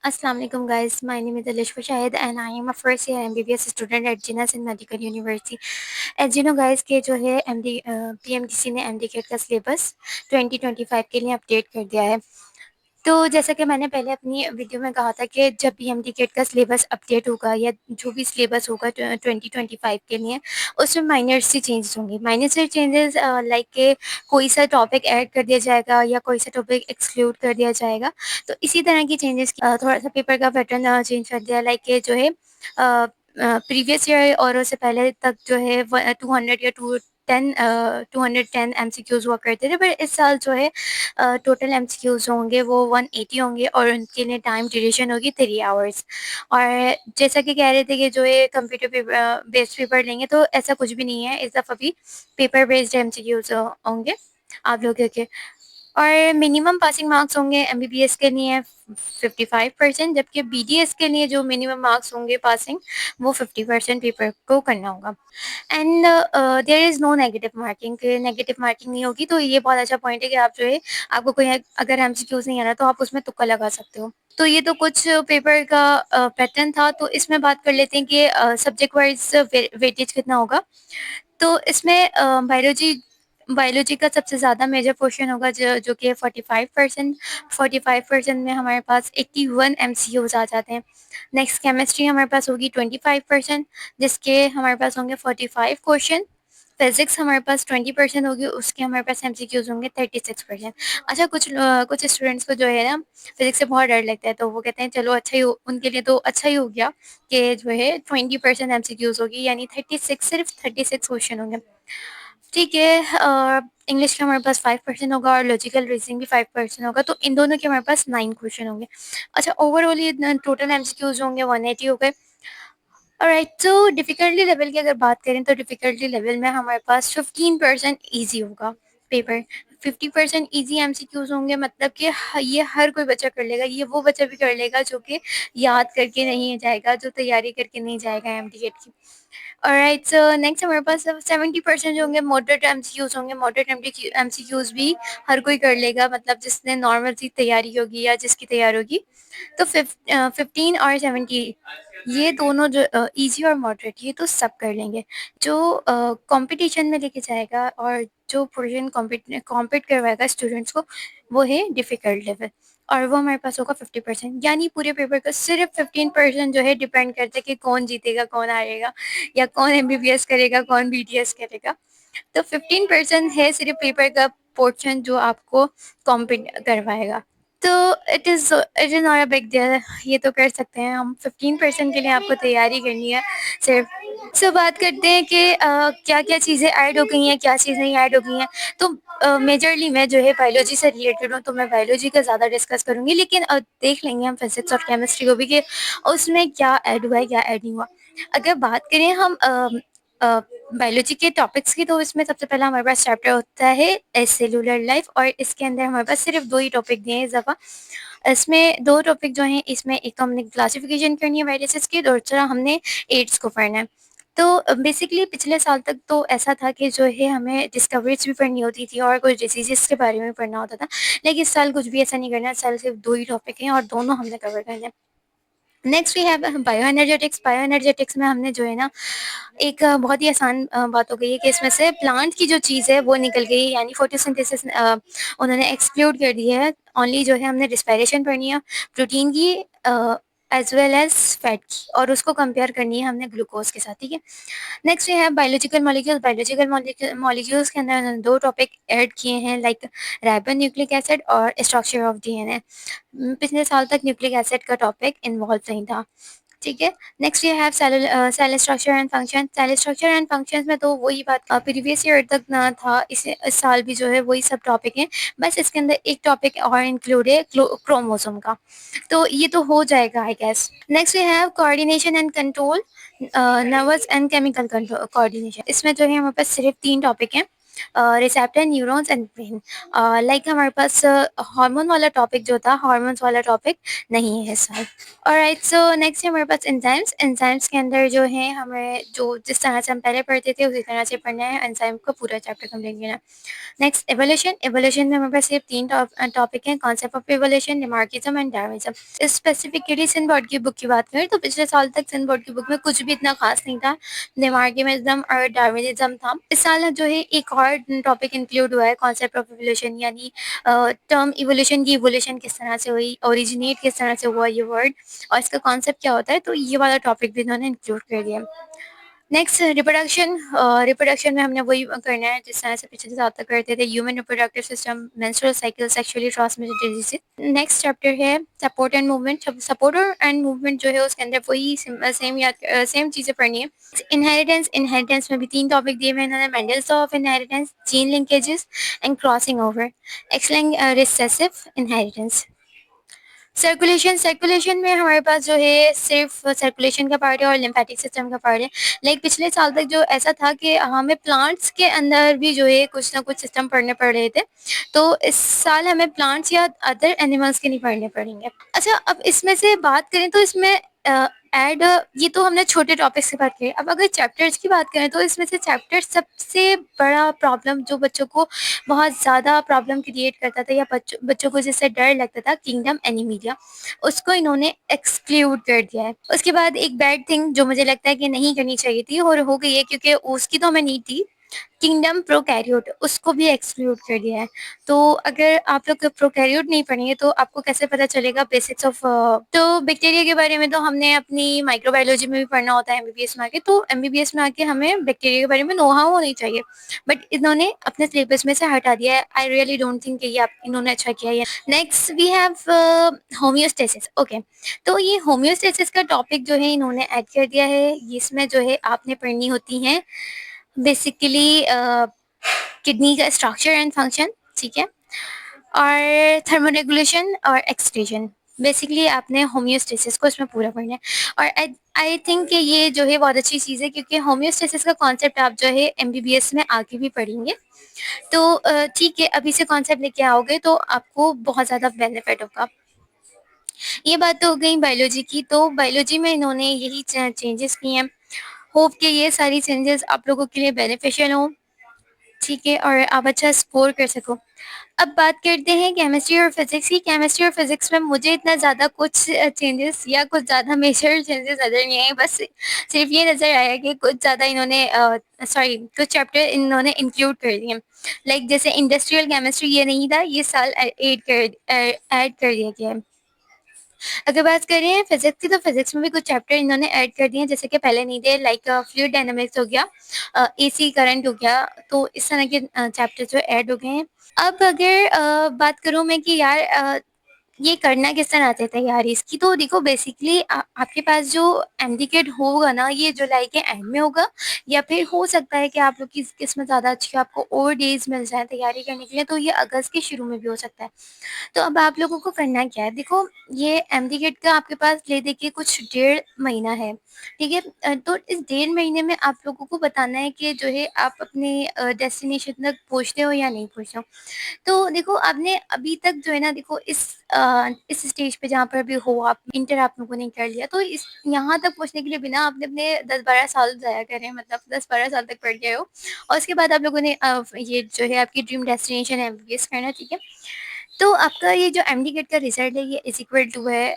Assalamu alaikum guys, my name is Alishwa Shahid and I am a first year MBBS student at Jinnah Sindh Medical University. As you know guys के जो है MD PMDC ने MD cat का syllabus 2025 के लिए update कर दिया है। तो जैसा कि मैंने पहले अपनी वीडियो में कहा था कि जब भी एमडी केट का सिलेबस अपडेट होगा या जो भी सिलेबस होगा 2025 के लिए उसमें माइनर सी चेंजेस होंगे। माइनर से चेंजेस लाइक के कोई सा टॉपिक ऐड कर दिया जाएगा या कोई सा टॉपिक एक्सक्लूड कर दिया जाएगा। तो इसी तरह की चेंजेस थोड़ा सा पेपर का पैटर्न चेंज कर दिया लाइक के जो है प्रीवियस ईयर और उससे पहले तक जो है 200 या 210 एमसीक्यूज हुआ करते थे, पर इस साल जो है टोटल एमसीक्यूज होंगे वो 180 होंगे और उनके लिए टाइम ड्यूरेशन होगी 3 आवर्स। और जैसा कि कह रहे थे कि जो है कंप्यूटर पेपर बेस्ड पेपर लेंगे, तो ऐसा कुछ भी नहीं है। इस दफ़ा भी पेपर बेस्ड एमसीक्यूज होंगे आप लोगों के। और मिनिमम पासिंग मार्क्स होंगे एमबीबीएस के लिए 55%, जबकि बीडीएस के लिए जो मिनिमम मार्क्स होंगे पासिंग वो 50% पेपर को करना होगा। And there is no negative marking, negative marking नहीं होगी। तो ये बहुत अच्छा पॉइंट है कि आप जो है आपको कोई अगर एमसीक्यूज नहीं आ रहा तो आप उसमें तुक्का लगा सकते हो। तो ये तो कुछ पेपर का पैटर्न था। तो इसमें बात कर लेते हैं कि सब्जेक्ट वाइज वेटेज कितना होगा। तो इसमें बायोलॉजी का सबसे ज़्यादा मेजर पोर्शन होगा जो कि 45%। 45% में हमारे पास 81 एमसीक्यूज आ जाते हैं। नेक्स्ट केमिस्ट्री हमारे पास होगी 25%, जिसके हमारे पास होंगे 45 क्वेश्चन। फिजिक्स हमारे पास 20% होगी, उसके हमारे पास एमसीक्यूज होंगे 36%। अच्छा, कुछ स्टूडेंट्स को जो है ना फिजिक्स से बहुत डर लगता है, तो वो कहते हैं चलो अच्छा ही उनके लिए तो अच्छा ही हो गया कि जो है 20% एमसीक्यूज होगी, यानी 36, सिर्फ 36 क्वेश्चन होंगे। ठीक है। इंग्लिश का हमारे पास 5% होगा और लॉजिकल रीजनिंग भी 5% होगा, तो इन दोनों के हमारे पास 9 क्वेश्चन होंगे। अच्छा, ओवरऑल ये टोटल एमसीक्यूज होंगे 180 हो गए। ऑलराइट, तो डिफ़िकल्टी लेवल की अगर बात करें तो डिफ़िकल्टी लेवल में हमारे पास 15% ईज़ी होगा पेपर। 50% ईज़ी एमसीक्यूज़ होंगे, मतलब कि ये हर कोई बच्चा कर लेगा। ये वो बच्चा भी कर लेगा जो कि याद करके नहीं जाएगा, जो तैयारी करके नहीं जाएगा एमडीएड की। ऑलराइट, सो नेक्स्ट हमारे पास 70% जो होंगे मॉडरेट एमसीक्यूज़ होंगे। मॉडरेट एमसीक्यूज़ भी हर कोई कर लेगा, मतलब जिसने नॉर्मल सी तैयारी होगी या जिसकी तैयारी होगी। तो 15 और 70 ये दोनों जो ईज़ी और मॉडरेट, ये तो सब कर लेंगे। जो कॉम्पिटिशन में लेके जाएगा और जो पोर्शन कॉम्पीट करवाएगा स्टूडेंट्स को, वो है डिफ़िकल्ट लेवल, और वो हमारे पास होगा 50%। यानी पूरे पेपर का सिर्फ 15% जो है डिपेंड करता है कि कौन जीतेगा, कौन हारेगा, या कौन एमबीबीएस करेगा, कौन बीडीएस करेगा। तो 15% है सिर्फ पेपर का पोर्शन जो आपको कॉम्पीट करवाएगा। तो it is not a big deal, ये तो कर सकते हैं हम। 15% के लिए आपको तैयारी करनी है सिर्फ। सो बात करते हैं कि क्या-क्या चीज़ें ऐड हो गई हैं, क्या चीज़ नहीं ऐड हो गई हैं। तो मेजरली मैं जो है बायोलॉजी से रिलेटेड हूँ, तो मैं बायोलॉजी का ज़्यादा डिस्कस करूँगी, लेकिन देख लेंगे हम फिज़िक्स और केमिस्ट्री को भी कि उसमें क्या ऐड हुआ है, क्या ऐड नहीं हुआ। अगर बात करें हम बायोलॉजी के टॉपिक्स की, तो इसमें सबसे पहला हमारे पास चैप्टर होता है सेलुलर लाइफ, और इसके अंदर हमारे पास सिर्फ 2 ही टॉपिक दिए हैं इस दफ़ा। इसमें 2 टॉपिक जो हैं, इसमें एक तो हमने क्लासिफिकेशन करनी है वायरसेस की, दूसरा हमने एड्स को पढ़ना है। तो बेसिकली पिछले साल तक तो ऐसा था कि जो है हमें डिस्कवरीज भी पढ़नी होती थी और कुछ डिसीज़ेज़ के बारे में पढ़ना होता था। लेकिन इस साल कुछ भी ऐसा नहीं करना है, इस साल सिर्फ 2 ही टॉपिक हैं और दोनों हमने कवर करने हैं। Next we have bioenergetics. Bioenergetics में हमने जो है ना एक बहुत ही आसान बात हो गई है कि इसमें से प्लांट की जो चीज़ है वो निकल गई, यानी फोटोसिंथेसिस उन्होंने एक्सक्लूड कर दिया है। ओनली जो है हमने रिस्पायरेशन पढ़नी है प्रोटीन की एज वेल एज फैट की, और उसको कंपेयर करनी है हमने ग्लूकोज के साथ। ठीक है। नेक्स्ट ये है बायोलॉजिकल मॉलिक्यूल्स। बायोलॉजिकल मॉलिक्यूल्स के अंदर उन्होंने 2 टॉपिक ऐड किए हैं, लाइक राइबो न्यूक्लिक एसिड और स्ट्रक्चर ऑफ डीएनए। पिछले साल तक न्यूक्लिक एसिड का टॉपिक इन्वॉल्व नहीं था। ठीक है। नेक्स्ट ये है cell structure and function. Cell structure and functions में तो वही बात प्रीवियस ईयर तक ना था, इस साल भी जो है वही सब टॉपिक हैं। बस इसके अंदर एक टॉपिक और इंक्लूड है क्रोमोसोम का, तो ये तो हो जाएगा I guess. Next we have coordination and control, nervous and chemical control coordination. इसमें जो है हमारे पास सिर्फ 3 टॉपिक हैं। Receptor neurons and brain. Like हमारे पास हार्मोन वाला टॉपिक जो था, हार्मोन्स वाला टॉपिक नहीं है इस साल। ऑलराइट, सो नेक्स्ट है हमारे पास एंजाइम्स। एंजाइम्स के अंदर जो है हमें जो जिस तरह से हम पहले पढ़ते थे उसी तरह से पढ़ना है, एंजाइम का पूरा चैप्टर कंप्लीट करना है। Next evolution. एवोल्यूशन में हमारे पास सिर्फ 3 टॉपिक हैं, concept of evolution, Lamarckism and Darwinism. Specifically सिन बोर्ड की बुक की बात करें तो पिछले साल तक सिन बोर्ड की बुक में कुछ भी इतना खास नहीं था, डिमार्किज्म और डार्विनिज्म था। इस साल जो है एक और टॉपिक इंक्लूड हुआ है, कॉन्सेप्ट ऑफ इवोल्यूशन, यानी टर्म इवोल्यूशन की इवोल्यूशन किस तरह से हुई, ओरिजिनेट किस तरह से हुआ ये वर्ड, और इसका कॉन्सेप्ट क्या होता है, तो ये वाला टॉपिक भी इन्होंने इंक्लूड कर दिया। Next reproduction. रिप्रोडक्शन में हमने वही करना है जिस तरह से पिछले साल तक करते थे, human reproductive system, menstrual cycle, sexually transmitted disease. Next chapter है support and movement. Support and movement जो है उसके अंदर वही सेम चीजें पढ़नी है। इनहेरिटेंस। इनहेरिटेंस में भी 3 टॉपिक दिए हुए हैं इन्होंने, Mendel's law of inheritance, gene linkages and crossing over, X-linked recessive inheritance. Circulation. Circulation में हमारे पास जो है सिर्फ सर्कुलेशन का पार्ट है और लिम्फेटिक सिस्टम का पार्ट है। लाइक पिछले साल तक जो ऐसा था कि हमें प्लांट्स के अंदर भी जो है कुछ ना कुछ सिस्टम पढ़ने पड़ रहे थे, तो इस साल हमें प्लांट्स या अदर एनिमल्स के नहीं पढ़ने पड़ेंगे। अच्छा, अब इसमें से बात करें तो इसमें एड ये तो हमने छोटे टॉपिक्स की बात की। अब अगर चैप्टर्स की बात करें तो इसमें से चैप्टर सबसे बड़ा प्रॉब्लम जो बच्चों को बहुत ज़्यादा प्रॉब्लम क्रिएट करता था या बच्चों को जिससे डर लगता था, किंगडम एनिमीलिया, उसको इन्होंने एक्सक्लूड कर दिया है। उसके बाद एक बैड थिंग जो मुझे लगता है कि नहीं करनी चाहिए थी और हो गई है, क्योंकि उसकी तो हमें नीड थी, किंगडम प्रोकैरियोट, उसको भी एक्सक्लूड कर दिया है। तो अगर आप लोग प्रोकैरियोट नहीं पढ़ेंगे तो आपको कैसे पता चलेगा बेसिक्स ऑफ। तो बैक्टीरिया के बारे में तो हमने अपनी माइक्रोबायोलॉजी में भी पढ़ना होता है एमबीबीएस में आके, तो एमबीबीएस में आके हमें बैक्टीरिया के बारे में नो हाउ होनी चाहिए, बट इन्होंने अपने सिलेबस में से हटा दिया है। आई रियली डोंट थिंक कि ये इन्होंने अच्छा किया है। Next we have homeostasis. Okay, तो ये होम्योस्टेसिस का टॉपिक जो है इन्होंने ऐड कर दिया है। इसमें जो है आपने पढ़नी होती है बेसिकली किडनी का स्ट्रक्चर एंड फंक्शन, ठीक है, और थर्मोरेगुलेशन और एक्सक्रीशन। बेसिकली आपने होम्योस्टेसिस को इसमें पूरा पढ़ना है, और आई थिंक कि ये जो है बहुत अच्छी चीज़ है, क्योंकि होम्योस्टेसिस का कॉन्सेप्ट आप जो है एमबीबीएस में आगे भी पढ़ेंगे। तो ठीक है, अभी से कॉन्सेप्ट लेके आओगे तो आपको बहुत ज़्यादा बेनिफिट होगा। ये बात तो हो गई बायोलॉजी की। तो बायोलॉजी में इन्होंने यही चेंजेस किए हैं। होप कि ये सारी चेंजेस आप लोगों के लिए बेनिफिशियल हो, ठीक है, और आप अच्छा स्कोर कर सको। अब बात करते हैं केमिस्ट्री और फिजिक्स की। केमिस्ट्री और फिजिक्स में मुझे इतना ज़्यादा कुछ चेंजेस या कुछ ज़्यादा मेजर चेंजेस नज़र नहीं आए, बस सिर्फ ये नज़र आया कि कुछ ज़्यादा इन्होंने कुछ चैप्टर इन्होंने इंक्लूड कर दिए। लाइक जैसे इंडस्ट्रियल केमिस्ट्री ये नहीं था, ये साल ऐड कर दिया गया है। अगर बात करें फिजिक्स की, तो फिजिक्स में भी कुछ चैप्टर इन्होंने ऐड कर दिए हैं जैसे कि पहले नहीं थे, लाइक फ्लूइड डायनामिक्स हो गया, एसी करंट हो गया, तो इस तरह के चैप्टर जो ऐड हो गए हैं। अब अगर बात करूँ मैं कि यार ये करना किस तरह से तैयारी इसकी, तो देखो बेसिकली आपके पास जो एमडीकेट होगा ना, ये जुलाई के एंड में होगा, या फिर हो सकता है कि आप लोग की किस्मत ज़्यादा अच्छी, आपको और डेज मिल जाए तैयारी करने के लिए, तो ये अगस्त के शुरू में भी हो सकता है। तो अब आप लोगों को करना क्या है, देखो ये एमडी गेट का आपके पास ले दे के कुछ 1.5 महीना है, ठीक है। तो इस 1.5 महीने में आप लोगों को बताना है कि जो है आप अपने डेस्टिनेशन तक पहुँचते हो या नहीं पहुँचते हो। तो देखो आपने अभी तक जो है ना, देखो इस स्टेज पे जहाँ पर भी हो आप, इंटर आप लोगों ने कर लिया, तो इस यहाँ तक पहुँचने के लिए बिना आपने अपने 10-12 साल ज़ाया करे, मतलब 10-12 साल तक पढ़ गए हो, और उसके बाद आप लोगों ने ये जो है आपकी ड्रीम डेस्टिनेशन है एमबीबीएस करना, ठीक है। तो आपका ये जो एमडी गेट का रिजल्ट है ये इज इक्वल टू है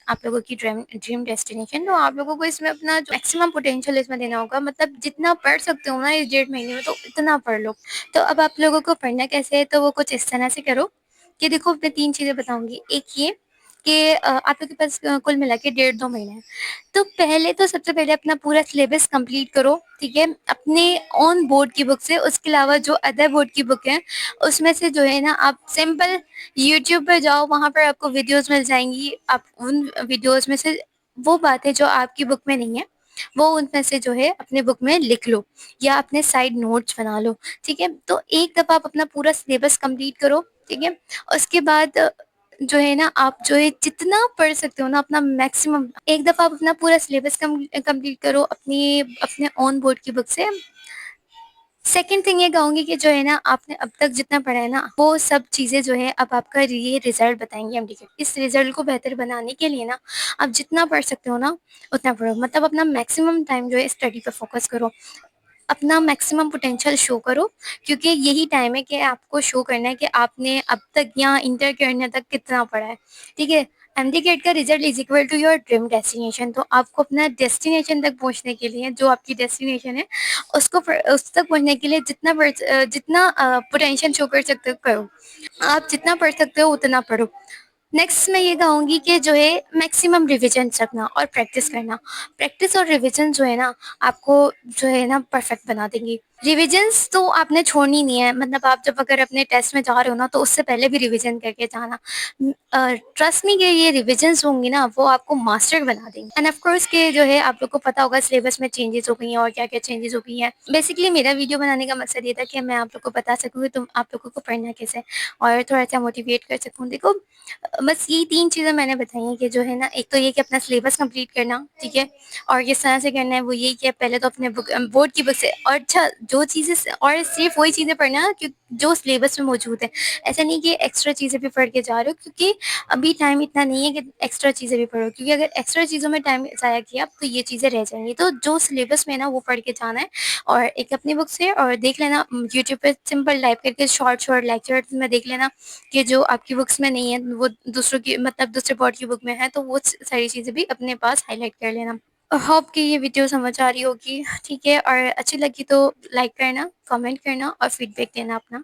आप लोगों की ड्रीम डेस्टिनेशन। तो आप लोगों को इसमें अपना जो मैक्सिमम पोटेंशियल इसमें देना होगा, मतलब जितना पढ़ सकते हो ना इस 1.5 महीने में, तो इतना पढ़ लो। तो अब आप लोगों को पढ़ना कैसे है, तो वो कुछ इस तरह से करो कि देखो मैं 3 चीज़ें बताऊंगी। एक ये कि आप लोग के पास कुल मिला के 1.5-2 महीने हैं, तो पहले तो सबसे पहले अपना पूरा सिलेबस कंप्लीट करो, ठीक है, अपने ऑन बोर्ड की बुक से। उसके अलावा जो अदर बोर्ड की बुक है उसमें से जो है ना आप सिंपल यूट्यूब पर जाओ, वहाँ पर आपको वीडियोस मिल जाएंगी। आप उन वीडियोस में से वो बातें जो आपकी बुक में नहीं है, वो उनमें से जो है अपने बुक में लिख लो या अपने साइड नोट्स बना लो, ठीक है। तो एक दफ़ा आप अपना पूरा सिलेबस कंप्लीट करो, ठीक है। उसके बाद जो है ना आप जो है जितना पढ़ सकते हो ना अपना मैक्सिमम, एक दफ़ा आप अपना पूरा सिलेबस कंप्लीट करो अपनी अपने ऑन बोर्ड की बुक से। सेकंड थिंग ये कहूँगी कि जो है ना आपने अब तक जितना पढ़ा है ना वो सब चीज़ें जो है अब आपका ये रिजल्ट बताएंगे एमडीके। इस रिजल्ट को बेहतर बनाने के लिए ना आप जितना पढ़ सकते हो ना उतना पढ़ो, मतलब अपना मैक्सिमम टाइम जो है स्टडी पे फोकस करो, अपना मैक्सिमम पोटेंशियल शो करो, क्योंकि यही टाइम है कि आपको शो करना है कि आपने अब तक यहाँ इंटर करने तक कितना पढ़ा है। ठीक है, एमडी गेट का result is equal to your dream destination. तो आपको अपना डेस्टिनेशन तक पहुंचने के लिए, जो आपकी डेस्टिनेशन है उस तक पहुंचने के लिए जितना पोटेंशियल शो कर सकते हो करो। आप जितना पढ़ सकते हो उतना पढ़ो। नेक्स्ट मैं ये कहूँगी कि जो है मैक्सिमम रिविजन रखना और प्रैक्टिस करना। प्रैक्टिस और रिविजन जो है ना आपको जो है ना परफेक्ट बना देंगी। रिविजन्स तो आपने छोड़नी नहीं है, मतलब आप जब अगर अपने टेस्ट में जा रहे हो ना तो उससे पहले भी रिविजन करके जाना। ट्रस्ट मी कि ये रिविजन्स होंगी ना वो आपको मास्टर बना देंगे। एंड ऑफ कोर्स के जो है आप लोग को पता होगा सिलेबस में चेंजेस हो गई हैं और क्या क्या चेंजेस हो गई हैं। बेसिकली मेरा वीडियो बनाने का मकसद ये था कि मैं आप लोग को बता सकूँ कि तुम आप लोगों को पढ़ना कैसे है और थोड़ा सा मोटिवेट कर सकूँ। देखो बस ये 3 चीज़ें मैंने बताई हैं कि जो है ना एक तो ये कि अपना सिलेबस कंप्लीट करना, ठीक है? और किस तरह से करना है वो यही कि पहले तो अपने बोर्ड की बुक से, और अच्छा जो चीज़ें और सिर्फ़ वही चीज़ें पढ़ना जो सिलेबस में मौजूद है। ऐसा नहीं कि एक्स्ट्रा चीज़ें भी पढ़ के जा रहे हो, क्योंकि अभी टाइम इतना नहीं है कि एक्स्ट्रा चीज़ें भी पढ़ो, क्योंकि अगर एक्स्ट्रा चीज़ों में टाइम ज़ाया किया तो ये चीज़ें रह जाएँगी। तो जो सिलेबस में है ना वो पढ़ के जाना है और एक अपनी बुक से और देख लेना यूट्यूब पे सिंपल टाइप करके शॉर्ट लेक्चर्स में देख लेना कि जो आपकी बुक्स में नहीं है वो दूसरों की, मतलब दूसरे बोर्ड की बुक में है, तो वो सारी चीज़ें भी अपने पास हाईलाइट कर लेना। होप कि ये वीडियो समझ आ रही होगी, ठीक है? और अच्छी लगी तो लाइक करना, कमेंट करना और फीडबैक देना अपना।